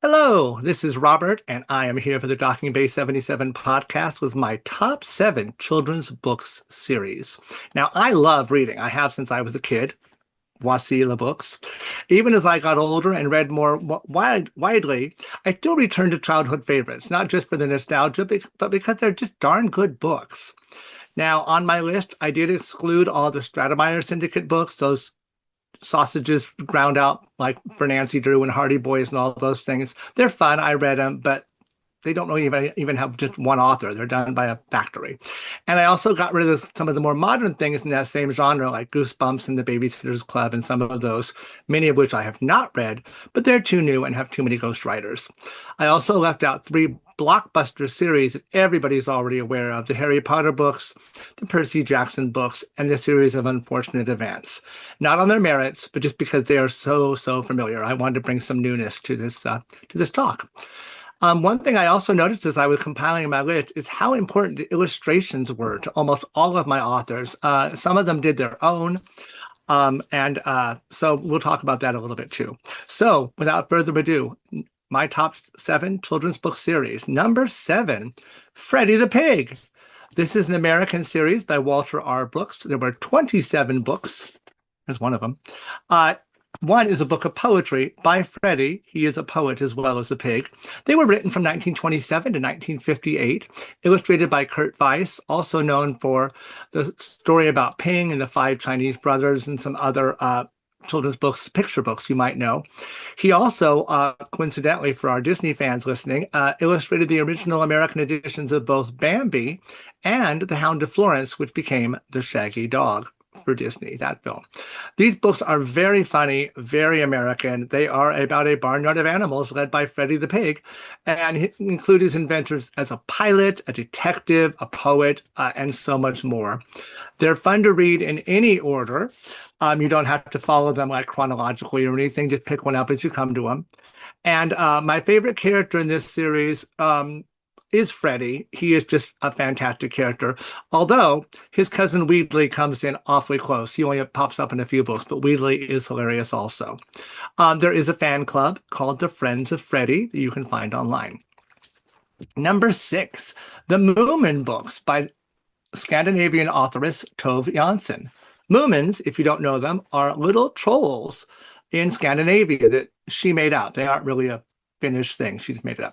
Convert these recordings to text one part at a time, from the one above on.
Hello, this is Robert, and I am here for the Docking Bay 77 podcast with my top seven children's books series. Now, I love reading. I have since I was a kid, Wasila books. Even as I got older and read more widely, I still return to childhood favorites, not just for the nostalgia, but because they're just darn good books. Now, on my list, I did exclude all the Stratemeyer Syndicate books, those sausages ground out like for Nancy Drew and Hardy Boys and all those things. They're fun. I read them, but they don't really even have just one author. They're done by a factory. And I also got rid of some of the more modern things in that same genre, like Goosebumps and the Babysitter's Club and some of those, many of which I have not read, but they're too new and have too many ghostwriters. I also left out three blockbuster series that everybody's already aware of: the Harry Potter books, the Percy Jackson books, and the series of Unfortunate Events. Not on their merits, but just because they are so familiar. I wanted to bring some newness to this talk. One thing I also noticed as I was compiling my list is how important the illustrations were to almost all of my authors. Some of them did their own, so we'll talk about that a little bit too. So without further ado, my top seven children's book series. Number seven, Freddie the Pig. This is an American series by Walter R. Brooks. There were 27 books. There's one of them. One is a book of poetry by Freddie. He is a poet as well as a pig. They were written from 1927 to 1958, illustrated by Kurt Weiss, also known for the story about Ping and the Five Chinese Brothers and some other children's books, picture books you might know. He also, coincidentally for our Disney fans listening, illustrated the original American editions of both Bambi and The Hound of Florence, which became The Shaggy Dog for Disney, that film. These books are very funny, very American. They are about a barnyard of animals led by Freddie the Pig, and include his adventures as a pilot, a detective, a poet, and so much more. They're fun to read in any order. You don't have to follow them like chronologically or anything. Just pick one up as you come to them. And my favorite character in this series is Freddie. He is just a fantastic character, although his cousin Weedley comes in awfully close. He only pops up in a few books, but Weedley is hilarious also. There is a fan club called the Friends of Freddie that you can find online. Number six, the Moomin books by Scandinavian authoress Tove Jansson. Moomins, if you don't know them, are little trolls in Scandinavia that she made up. They aren't really a Finnish thing. She's made it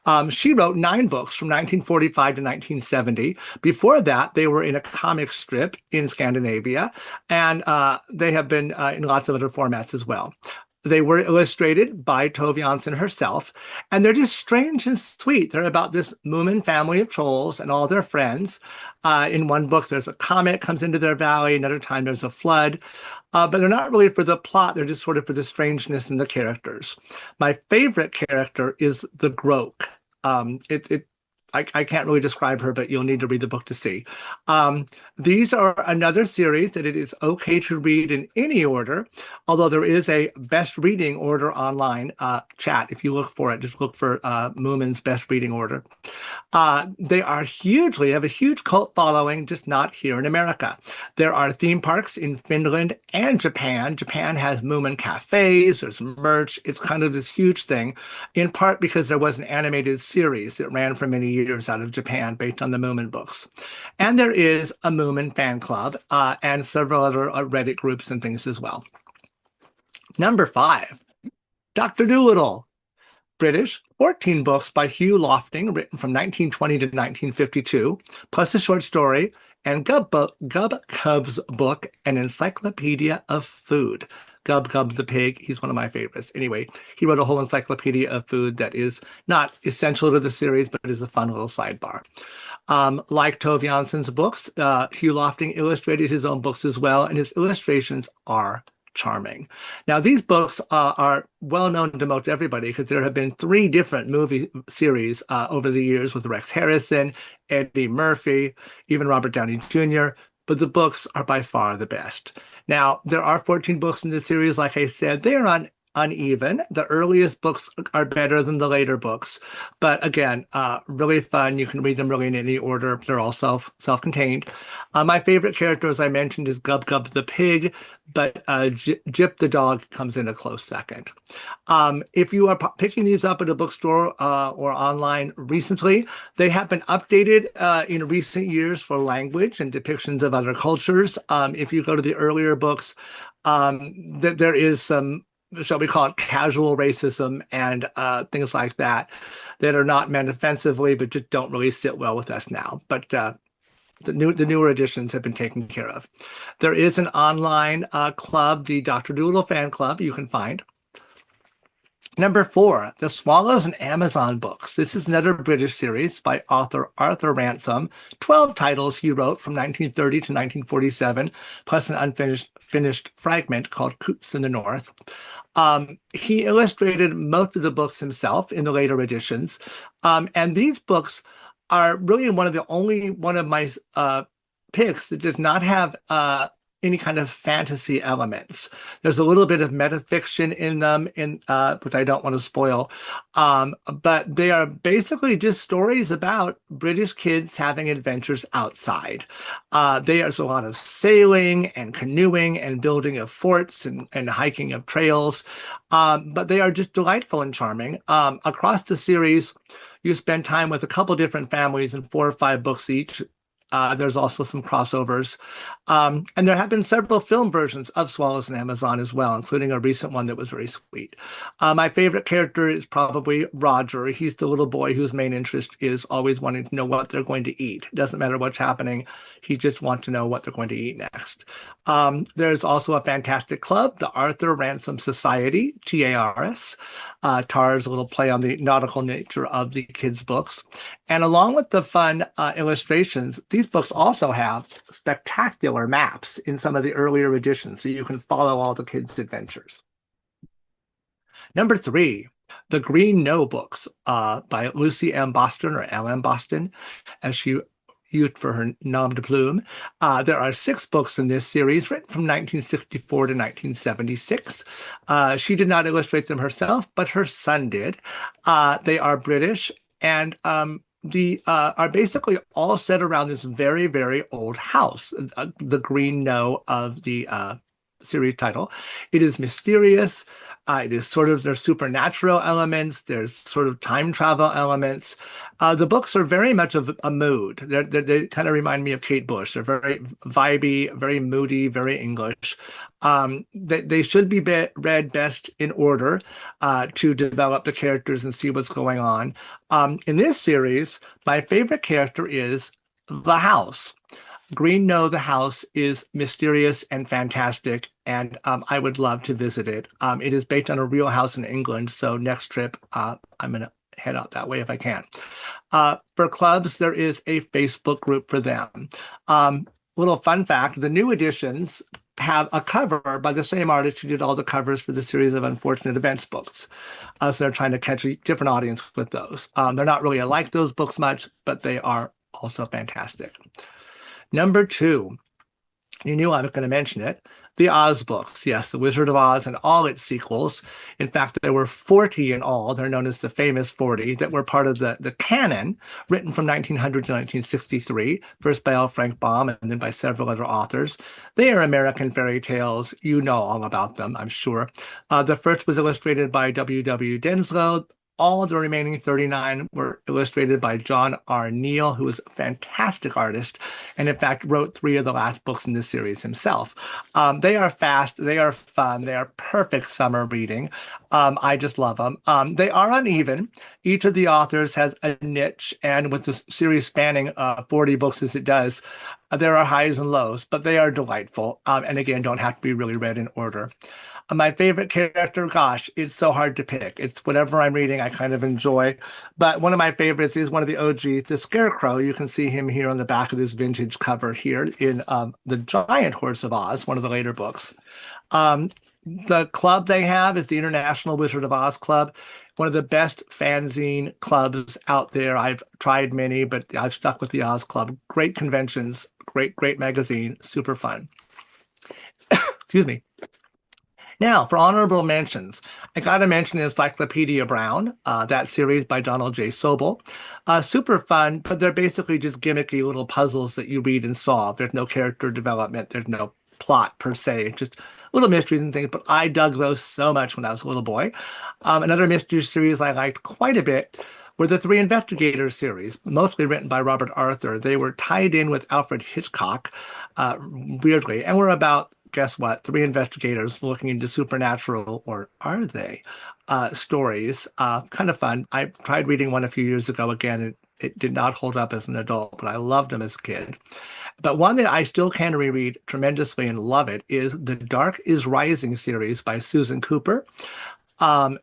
up. She wrote 9 books from 1945 to 1970. Before that, they were in a comic strip in Scandinavia, and they have been in lots of other formats as well. They were illustrated by Tove Jansson herself, and they're just strange and sweet. They're about this Moomin family of trolls and all their friends. In one book, there's a comet comes into their valley. Another time, there's a flood. But they're not really for the plot. They're just sort of for the strangeness in the characters. My favorite character is the Groke. I can't really describe her, but you'll need to read the book to see. These are another series that it is okay to read in any order, although there is a best reading order online chat. If you look for it, just look for Moomin's best reading order. They are have a huge cult following, just not here in America. There are theme parks in Finland and Japan. Japan has Moomin cafes, there's merch. It's kind of this huge thing, in part because there was an animated series that ran for many years out of Japan based on the Moomin books. And there is a Moomin fan club and several other Reddit groups and things as well. Number 5, Dr. Dolittle. British, 14 books by Hugh Lofting, written from 1920 to 1952, plus a short story, and Gub Cub's book, An Encyclopedia of Food. Gub the pig, he's one of my favorites. Anyway, he wrote a whole encyclopedia of food that is not essential to the series, but is a fun little sidebar. Like Tove Jansson's books, Hugh Lofting illustrated his own books as well, and his illustrations are charming. Now, these books are well known to most everybody because there have been 3 different movie series over the years with Rex Harrison, Eddie Murphy, even Robert Downey Jr., but the books are by far the best. Now, there are 14 books in the series. Like I said, they are on uneven. The earliest books are better than the later books, but again, really fun. You can read them really in any order. They're all self-contained. My favorite character, as I mentioned, is Gub Gub the pig, but Jip the dog comes in a close second. If you are picking these up at a bookstore or online recently, they have been updated in recent years for language and depictions of other cultures. If you go to the earlier books, there is some, shall we call it, casual racism and things like that that are not meant offensively, but just don't really sit well with us now. But the newer editions have been taken care of. There is an online club, the Dr. Dolittle fan club, you can find. Number 4, The Swallows and Amazon Books. This is another British series by author Arthur Ransom. 12 titles he wrote from 1930 to 1947, plus an unfinished fragment called Coots in the North. He illustrated most of the books himself in the later editions. And these books are really one of my picks that does not have any kind of fantasy elements. There's a little bit of metafiction in them, which I don't want to spoil. But they are basically just stories about British kids having adventures outside. There's a lot of sailing and canoeing and building of forts and hiking of trails. But they are just delightful and charming. Across the series, you spend time with a couple different families in 4 or 5 books each. There's also some crossovers. And there have been several film versions of Swallows and Amazon as well, including a recent one that was very sweet. My favorite character is probably Roger. He's the little boy whose main interest is always wanting to know what they're going to eat. It doesn't matter what's happening. He just wants to know what they're going to eat next. There's also a fantastic club, the Arthur Ransom Society, TARS. TARS, a little play on the nautical nature of the kids' books. And along with the fun illustrations, these books also have spectacular maps in some of the earlier editions, so you can follow all the kids' adventures. Number 3, The Green No Books by Lucy M. Boston, or L.M. Boston, as she used for her nom de plume. There are 6 books in this series, written from 1964 to 1976. She did not illustrate them herself, but her son did. They are British, and are basically all set around this very, very old house, the Green No of the series title. It is mysterious. It is sort of, there's supernatural elements. There's sort of time travel elements. The books are very much of a mood. They kind of remind me of Kate Bush. They're very vibey, very moody, very English. They should be read best in order to develop the characters and see what's going on. In this series, my favorite character is the house. Green No, the house is mysterious and fantastic, and I would love to visit it. It is based on a real house in England, so next trip I'm going to head out that way if I can. For clubs, there is a Facebook group for them. Little fun fact, the new editions have a cover by the same artist who did all the covers for the series of Unfortunate Events books. So they're trying to catch a different audience with those. They're not really like those books much, but they are also fantastic. Number 2, you knew I was going to mention it, the Oz books. Yes, The Wizard of Oz and all its sequels. In fact, there were 40 in all. They're known as the famous 40 that were part of the canon, written from 1900 to 1963, first by L. Frank Baum and then by several other authors. They are American fairy tales. You know all about them, I'm sure. The first was illustrated by W. W. Denslow. All of the remaining 39 were illustrated by John R. Neal, who is a fantastic artist, and in fact wrote 3 of the last books in this series himself. They are fast, they are fun, they are perfect summer reading. I just love them. They are uneven. Each of the authors has a niche, and with the series spanning 40 books as it does, there are highs and lows, but they are delightful, and again, don't have to be really read in order. My favorite character, gosh, it's so hard to pick. It's whatever I'm reading, I kind of enjoy. But one of my favorites is one of the OGs, the Scarecrow. You can see him here on the back of this vintage cover here in The Giant Horse of Oz, one of the later books. The club they have is the International Wizard of Oz Club, one of the best fanzine clubs out there. I've tried many, but I've stuck with the Oz Club. Great conventions, great magazine, super fun. Excuse me. Now, for honorable mentions, I got to mention Encyclopedia Brown, that series by Donald J. Sobel. Super fun, but they're basically just gimmicky little puzzles that you read and solve. There's no character development, there's no plot per se, just little mysteries and things. But I dug those so much when I was a little boy. Another mystery series I liked quite a bit were the Three Investigators series, mostly written by Robert Arthur. They were tied in with Alfred Hitchcock, weirdly, and were about, guess what, three investigators looking into supernatural, or are they, stories. Kind of fun. I tried reading one a few years ago again. It did not hold up as an adult, but I loved them as a kid. But one that I still can reread tremendously and love it is the Dark is Rising series by Susan Cooper.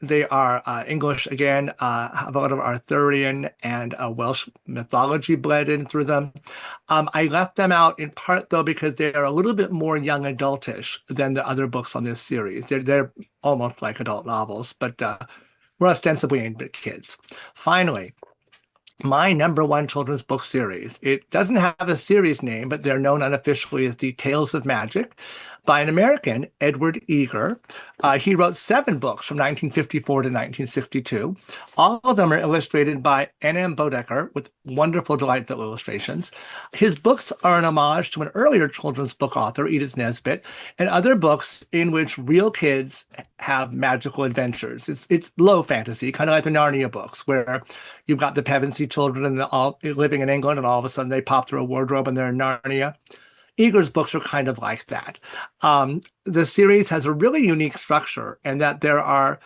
They are English again, have a lot of Arthurian and Welsh mythology bled in through them. I left them out in part though because they are a little bit more young adultish than the other books on this series. They're almost like adult novels, but we're ostensibly aimed at kids. Finally, my number one children's book series. It doesn't have a series name, but they're known unofficially as the Tales of Magic by an American, Edward Eager. He wrote 7 books from 1954 to 1962. All of them are illustrated by N.M. Bodecker with wonderful, delightful illustrations. His books are an homage to an earlier children's book author, Edith Nesbit, and other books in which real kids have magical adventures. It's low fantasy, kind of like the Narnia books, where you've got the Pevensey children and all living in England, and all of a sudden they pop through a wardrobe and they're in Narnia. Eager's books are kind of like that. The series has a really unique structure in that there are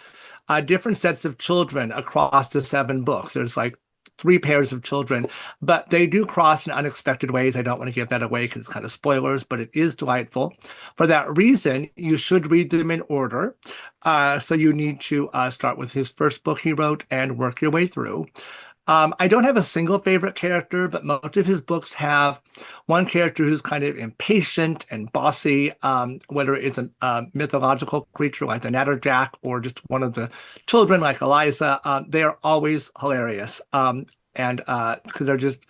different sets of children across the 7 books. There's like 3 pairs of children, but they do cross in unexpected ways. I don't want to give that away because it's kind of spoilers, but it is delightful. For that reason, you should read them in order. So you need to start with his first book he wrote and work your way through. I don't have a single favorite character, but most of his books have one character who's kind of impatient and bossy, whether it's a mythological creature like the Natterjack or just one of the children like Eliza. They are always hilarious. And because they're just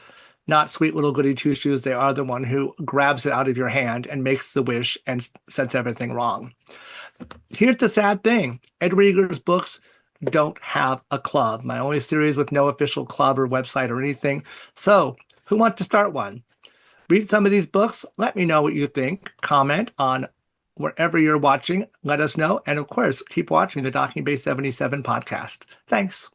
not sweet little goody two-shoes, they are the one who grabs it out of your hand and makes the wish and sets everything wrong. Here's the sad thing. Ed Rieger's books don't have a club. My only series with no official club or website or anything. So who wants to start one? Read some of these books. Let me know what you think. Comment on wherever you're watching. Let us know. And of course, keep watching the Docking Bay 77 podcast. Thanks.